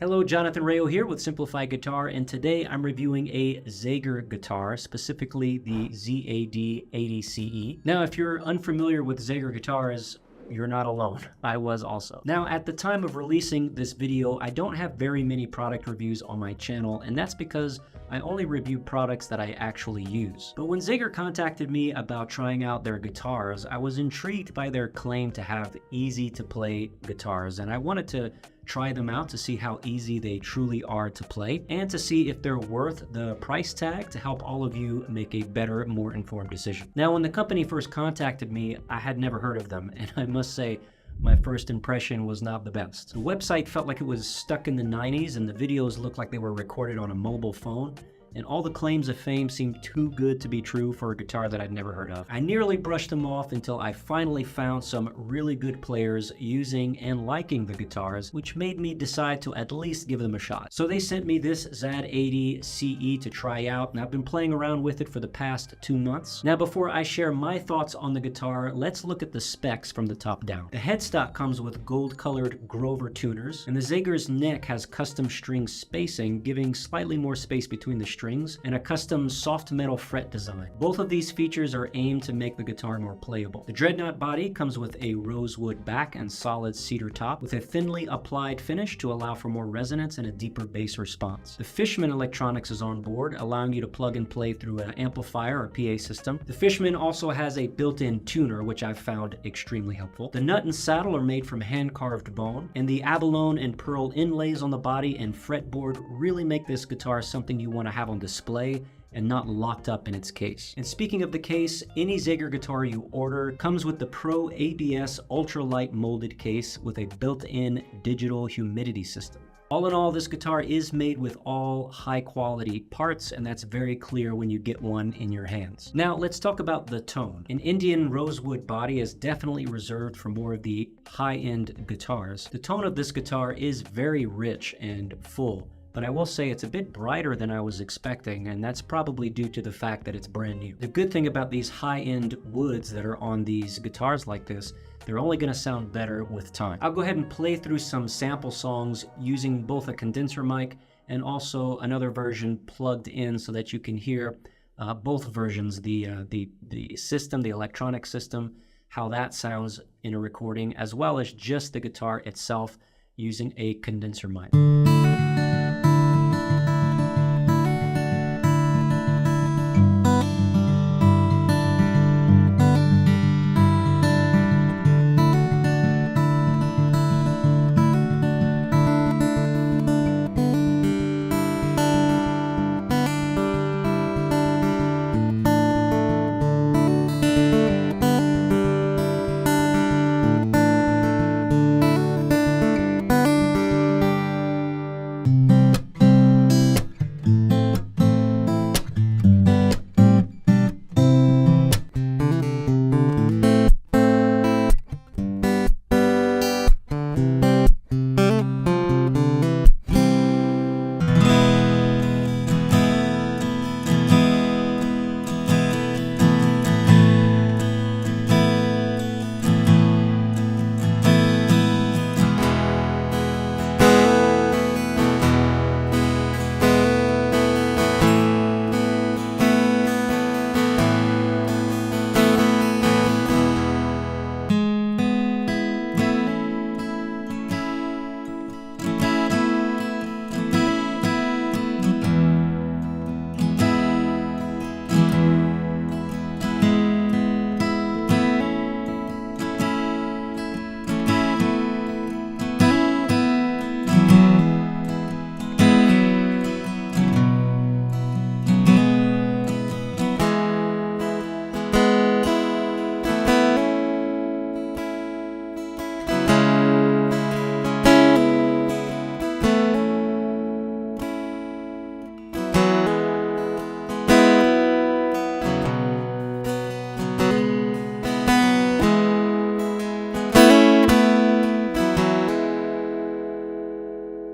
Hello, Jonathan Rayo here with Simplified Guitar, and today I'm reviewing a Zager guitar, specifically the ZAD 80CE. Now, if you're unfamiliar with Zager guitars, you're not alone. I was also. Now, at the time of releasing this video, I don't have very many product reviews on my channel, and that's because I only review products that I actually use. But when Zager contacted me about trying out their guitars, I was intrigued by their claim to have easy-to-play guitars, and I wanted to try them out to see how easy they truly are to play and to see if they're worth the price tag to help all of you make a better, more informed decision. Now, when the company first contacted me, I had never heard of them, and I must say, my first impression was not the best. The website felt like it was stuck in the 90s, and the videos looked like they were recorded on a mobile phone, and all the claims of fame seemed too good to be true for a guitar that I'd never heard of. I nearly brushed them off until I finally found some really good players using and liking the guitars, which made me decide to at least give them a shot. So they sent me this ZAD 80CE to try out, and I've been playing around with it for the past 2 months. Now, before I share my thoughts on the guitar, let's look at the specs from the top down. The headstock comes with gold-colored Grover tuners, and the Zager's neck has custom string spacing, giving slightly more space between the strings, and a custom soft metal fret design. Both of these features are aimed to make the guitar more playable. The Dreadnought body comes with a rosewood back and solid cedar top with a thinly applied finish to allow for more resonance and a deeper bass response. The Fishman electronics is on board, allowing you to plug and play through an amplifier or PA system. The Fishman also has a built-in tuner, which I've found extremely helpful. The nut and saddle are made from hand-carved bone, and the abalone and pearl inlays on the body and fretboard really make this guitar something you want to have on display and not locked up in its case. And speaking of the case, any Zager guitar you order comes with the Pro ABS ultralight molded case with a built-in digital humidity system. All in all, this guitar is made with all high-quality parts, and that's very clear when you get one in your hands. Now, let's talk about the tone. An Indian rosewood body is definitely reserved for more of the high-end guitars. The tone of this guitar is very rich and full, but I will say it's a bit brighter than I was expecting, and that's probably due to the fact that it's brand new. The good thing about these high-end woods that are on these guitars like this, they're only going to sound better with time. I'll go ahead and play through some sample songs using both a condenser mic and also another version plugged in so that you can hear both versions, the system, the electronic system, how that sounds in a recording, as well as just the guitar itself using a condenser mic.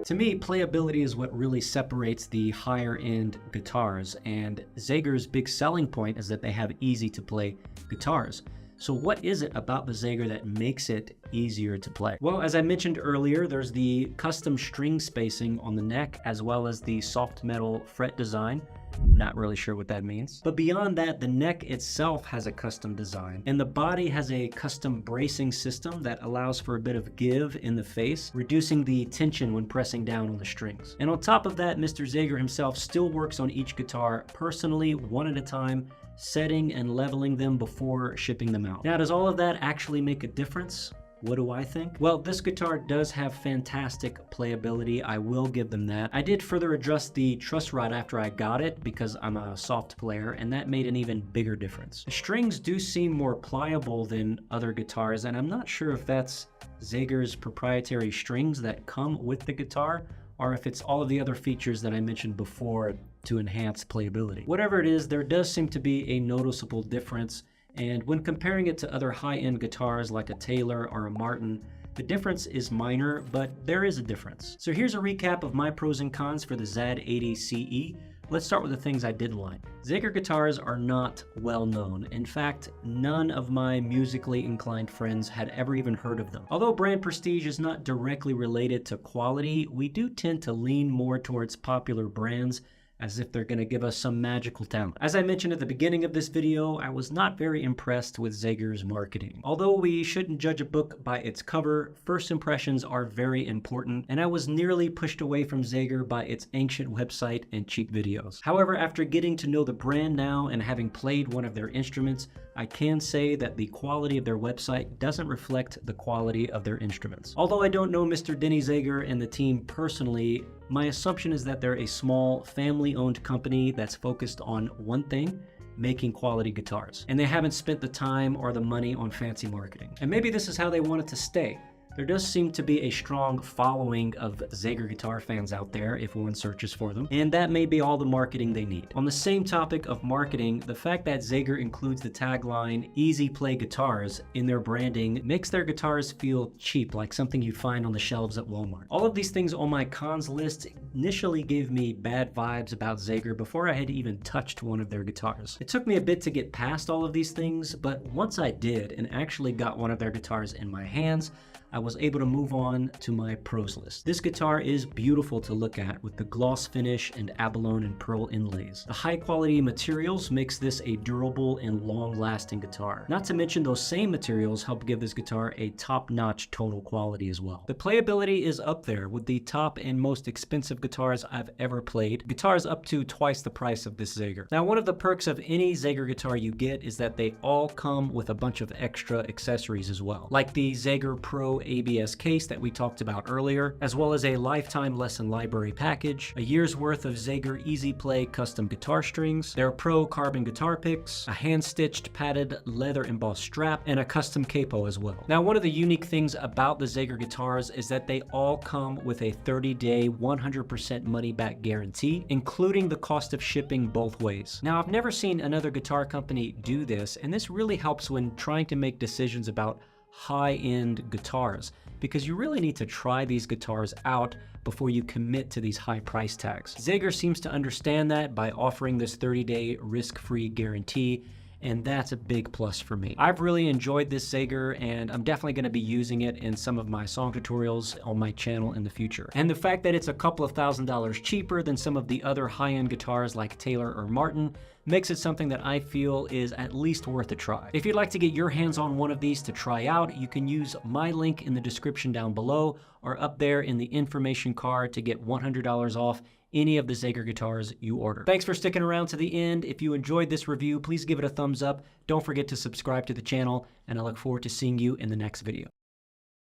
To me, playability is what really separates the higher-end guitars, and Zager's big selling point is that they have easy-to-play guitars. So what is it about the Zager that makes it easier to play? Well, as I mentioned earlier, there's the custom string spacing on the neck, as well as the soft metal fret design. Not really sure what that means. But beyond that, the neck itself has a custom design, and the body has a custom bracing system that allows for a bit of give in the face, reducing the tension when pressing down on the strings. And on top of that, Mr. Zager himself still works on each guitar personally, one at a time, setting and leveling them before shipping them out. Now, does all of that actually make a difference? What do I think? Well, this guitar does have fantastic playability. I will give them that. I did further adjust the truss rod after I got it because I'm a soft player, and that made an even bigger difference. The strings do seem more pliable than other guitars, and I'm not sure if that's Zager's proprietary strings that come with the guitar, or if it's all of the other features that I mentioned before to enhance playability. Whatever it is, there does seem to be a noticeable difference, and when comparing it to other high-end guitars like a Taylor or a Martin, the difference is minor, but there is a difference. So here's a recap of my pros and cons for the ZAD 80CE. Let's start with the things I didn't like. Zager guitars are not well known. In fact, none of my musically inclined friends had ever even heard of them. Although brand prestige is not directly related to quality, we do tend to lean more towards popular brands as if they're going to give us some magical talent. As I mentioned at the beginning of this video, I was not very impressed with Zager's marketing. Although we shouldn't judge a book by its cover, first impressions are very important, and I was nearly pushed away from Zager by its ancient website and cheap videos. However, after getting to know the brand now and having played one of their instruments, I can say that the quality of their website doesn't reflect the quality of their instruments. Although I don't know Mr. Denny Zager and the team personally, my assumption is that they're a small, family-owned company that's focused on one thing: making quality guitars. And they haven't spent the time or the money on fancy marketing. And maybe this is how they want it to stay. There does seem to be a strong following of Zager guitar fans out there if one searches for them, and that may be all the marketing they need. On the same topic of marketing, the fact that Zager includes the tagline "Easy Play Guitars" in their branding makes their guitars feel cheap, like something you'd find on the shelves at Walmart. All of these things on my cons list initially gave me bad vibes about Zager before I had even touched one of their guitars. It took me a bit to get past all of these things, but once I did and actually got one of their guitars in my hands, I was able to move on to my pros list. This guitar is beautiful to look at with the gloss finish and abalone and pearl inlays. The high quality materials makes this a durable and long-lasting guitar. Not to mention those same materials help give this guitar a top-notch total quality as well. The playability is up there with the top and most expensive guitars I've ever played. Guitars up to twice the price of this Zager. Now, one of the perks of any Zager guitar you get is that they all come with a bunch of extra accessories as well, like the Zager Pro ABS case that we talked about earlier, as well as a lifetime lesson library package, a year's worth of Zager Easy Play custom guitar strings, their Pro carbon guitar picks, a hand-stitched padded leather embossed strap, and a custom capo as well. Now, one of the unique things about the Zager guitars is that they all come with a 30-day, 100% money-back guarantee, including the cost of shipping both ways. Now, I've never seen another guitar company do this, and this really helps when trying to make decisions about high-end guitars, because you really need to try these guitars out before you commit to these high price tags. Zager seems to understand that by offering this 30-day risk-free guarantee, and that's a big plus for me. I've really enjoyed this Zager, and I'm definitely going to be using it in some of my song tutorials on my channel in the future. And the fact that it's a couple of $1,000s cheaper than some of the other high-end guitars like Taylor or Martin makes it something that I feel is at least worth a try. If you'd like to get your hands on one of these to try out, you can use my link in the description down below or up there in the information card to get $100 off any of the Zager guitars you order. Thanks for sticking around to the end. If you enjoyed this review, please give it a thumbs up. Don't forget to subscribe to the channel, and I look forward to seeing you in the next video.